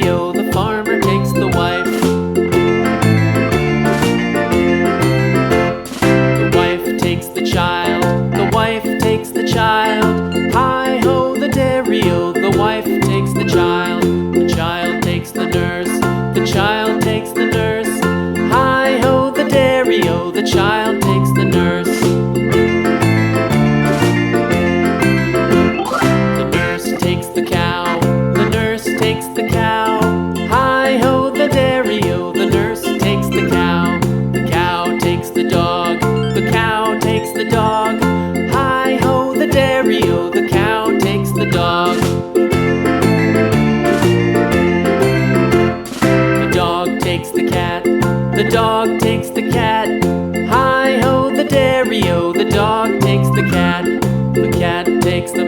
dairy-o, the farmer takes the wife. The wife takes the child, the wife takes the child. Hi-ho, the dairy-o, the wife takes the child. The child takes the nurse, the child takes the nurse. Hi-ho, the dairy-o, the child takes the nurse. The nurse takes the cow, the nurse takes the cow. Hi-ho, the dairy-o, the nurse takes the cow. The cow takes the dog, the cow takes the dog. Hi-ho, the dairy-o, the cow takes the dog. The dog takes the cat, the dog takes the cat. Hi-ho, the dairy-o, the dog takes the cat. The cat takes the